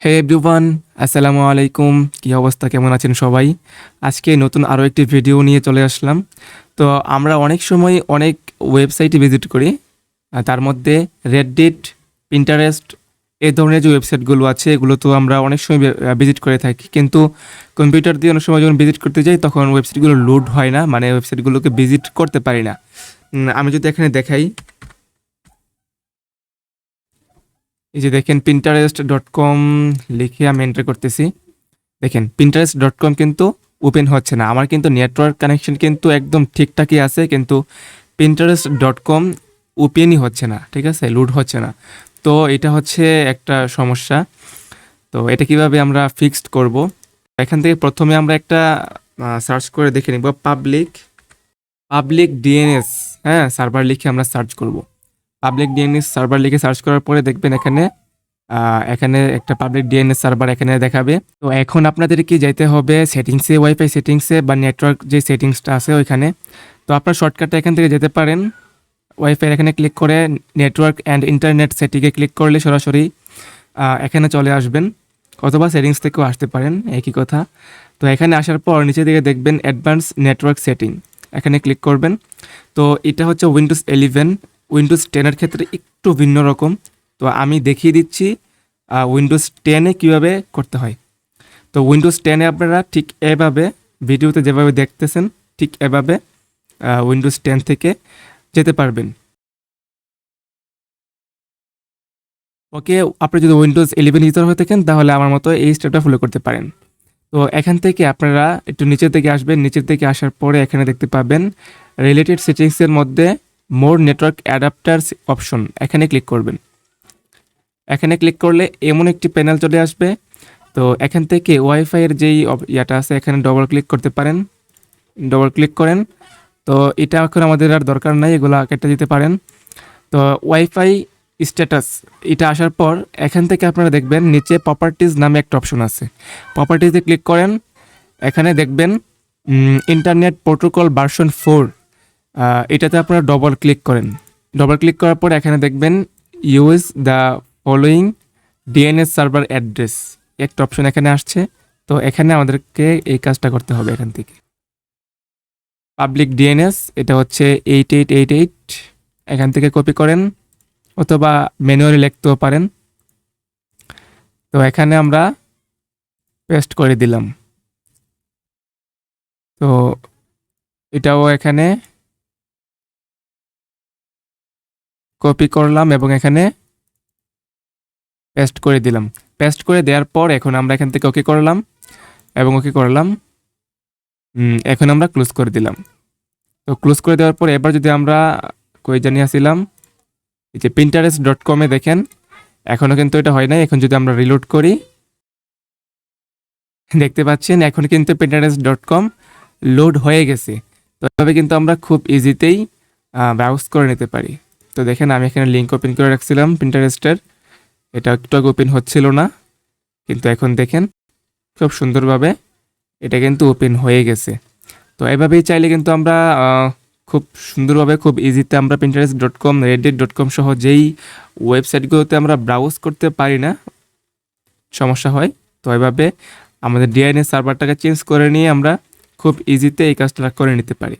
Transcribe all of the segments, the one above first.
হে everyone, আসসালামু আলাইকুম। কি অবস্থা, কেমন আছেন সবাই? আজকে নতুন আরও একটি ভিডিও নিয়ে চলে আসলাম। তো আমরা অনেক সময় অনেক ওয়েবসাইটে ভিজিট করি। তার মধ্যে রেডডিট, পিন্টারেস্ট এই ধরনের যে ওয়েবসাইটগুলো আছে এগুলো তো আমরা অনেক সময় ভিজিট করে থাকি, কিন্তু কম্পিউটার দিয়ে অনেক সময় যখন ভিজিট করতে যাই তখন ওয়েবসাইটগুলো লোড হয় না, মানে ওয়েবসাইটগুলোকে ভিজিট করতে পারি না। আমি যদি এখানে দেখাই, এই যে দেখেন pinterest.com লিখে আমি এন্টার করতেছি। দেখেন pinterest.com কিন্তু ওপেন হচ্ছে না। আমার কিন্তু নেটওয়ার্ক কানেকশন কিন্তু একদম ঠিকঠাকই আছে, কিন্তু pinterest.com ওপেনই হচ্ছে না, ঠিক আছে, লোড হচ্ছে না। তো এটা হচ্ছে একটা সমস্যা। তো এটা কিভাবে আমরা ফিক্সড করব? এখান থেকে প্রথমে আমরা একটা সার্চ করে দেখে নিব, পাবলিক পাবলিক ডিএনএস, হ্যাঁ, সার্ভার লিখে আমরা সার্চ করব। পাবলিক ডিএনএস সার্ভার লিখে সার্চ করার পরে দেখবেন এখানে একটা পাবলিক ডিএনএস সার্ভার এখানে দেখাবে। তো এখন আপনাদেরকে যেতে হবে সেটিংসে, ওয়াইফাই সেটিংসে বা নেটওয়ার্ক যে সেটিংসটা আছে ওইখানে। তো আপনার শর্টকাটে এখান থেকে যেতে পারেন, ওয়াইফাই এখানে ক্লিক করে নেটওয়ার্ক অ্যান্ড ইন্টারনেট সেটিংয়ে ক্লিক করলে সরাসরি এখানে চলে আসবেন, অথবা সেটিংস থেকেও আসতে পারেন, একই কথা। তো এখানে আসার পর নিচে দিকে দেখবেন অ্যাডভান্স নেটওয়ার্ক সেটিং, এখানে ক্লিক করবেন। তো এটা হচ্ছে উইন্ডোজ 11, উইন্ডোজ 10-এর ক্ষেত্রে একটু ভিন্ন রকম। তো আমি দেখিয়ে দিচ্ছি উইন্ডোজ 10-এ কীভাবে করতে হয়। তো উইন্ডোজ 10-এ আপনারা ঠিক এভাবে ভিডিওতে যেভাবে দেখতেছেন ঠিক এভাবে উইন্ডোজ 10 থেকে যেতে পারবেন। ওকে, আপনি যদি উইন্ডোজ 11 ইউজার হয়ে থাকেন তাহলে আমার মতো এই স্টেপটা ফলো করতে পারেন। তো এখান থেকে আপনারা একটু নিচের দিকে আসবেন, নিচের দিকে আসার পরে এখানে দেখতে পাবেন রিলেটেড সেটিংসের মধ্যে মোর নেটওয়ার্ক অ্যাডাপ্টারস অপশন, এখানে ক্লিক করবেন। এখানে ক্লিক করলে এমন একটি প্যানেল চলে আসবে। তো এখান থেকে ওয়াইফাইয়ের যেই ইয়াটা আছে এখানে ডবল ক্লিক করতে পারেন, ডবল ক্লিক করেন। তো এটা এখন আমাদের আর দরকার নাই, এগুলো কেটে দিতে পারেন। তো ওয়াইফাই স্ট্যাটাস এটা আসার পর এখান থেকে আপনারা দেখবেন নিচে প্রপার্টিজ নামে একটা অপশন আছে, প্রপার্টিজে ক্লিক করেন। এখানে দেখবেন ইন্টারনেট প্রোটোকল ভার্সন 4, এটাতে আপনারা ডবল ক্লিক করেন। ডবল ক্লিক করার পর এখানে দেখবেন use the following DNS server address, একটা অপশন এখানে আসছে। তো এখানে আমাদেরকে এই কাজটা করতে হবে। এখান থেকে পাবলিক ডিএনএস এটা হচ্ছে 8888, এখান থেকে কপি করেন অথবা ম্যানুয়ালি লিখতেও পারেন। তো এখানে আমরা পেস্ট করে দিলাম। তো এটাও এখানে কপি করলাম এবং এখানে পেস্ট করে দিলাম। পেস্ট করে দেওয়ার পর এখন আমরা এখান থেকে ওকে করলাম এবং ওকে করলাম। এখন আমরা ক্লোজ করে দিলাম। তো ক্লোজ করে দেওয়ার পর এবার যদি আমরা কই জানিয়ে আসছিলাম, এই যে pinterest.com-এ দেখেন এখনও কিন্তু এটা হয় নাই। এখন যদি আমরা রিলোড করি দেখতে পাচ্ছেন এখন কিন্তু pinterest.com লোড হয়ে গেছে। তো এভাবে কিন্তু আমরা খুব ইজিতেই ব্রাউজ করে নিতে পারি। তো দেখেন আমি এখানে লিঙ্ক ওপেন করে রাখছিলাম পিন্টারেস্টের, এটা একটু আগে ওপেন হচ্ছিল না, কিন্তু এখন দেখেন খুব সুন্দরভাবে এটা কিন্তু ওপেন হয়ে গেছে। তো এভাবেই চাইলে কিন্তু আমরা খুব সুন্দরভাবে খুব ইজিতে আমরা pinterest.com, reddit.com সহ যেই ওয়েবসাইটগুলোতে আমরা ব্রাউজ করতে পারি না, সমস্যা হয়, তো এভাবে আমাদের ডিএনএস সার্ভারটাকে চেঞ্জ করে নিয়ে আমরা খুব ইজিতে এই কাজটা করে নিতে পারি।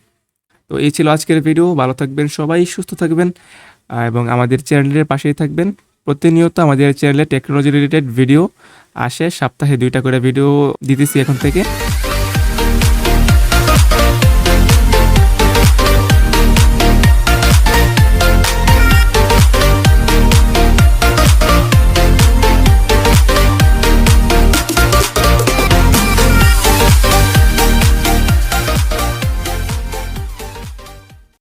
তো এই ছিল আজকের ভিডিও। ভালো থাকবেন সবাই, সুস্থ থাকবেন এবং আমাদের চ্যানেলের পাশেই থাকবেন। প্রতিনিয়ত আমাদের চ্যানেলে টেকনোলজি রিলেটেড ভিডিও আসে, সপ্তাহে 2টা করে ভিডিও দিতেছি এখন থেকে।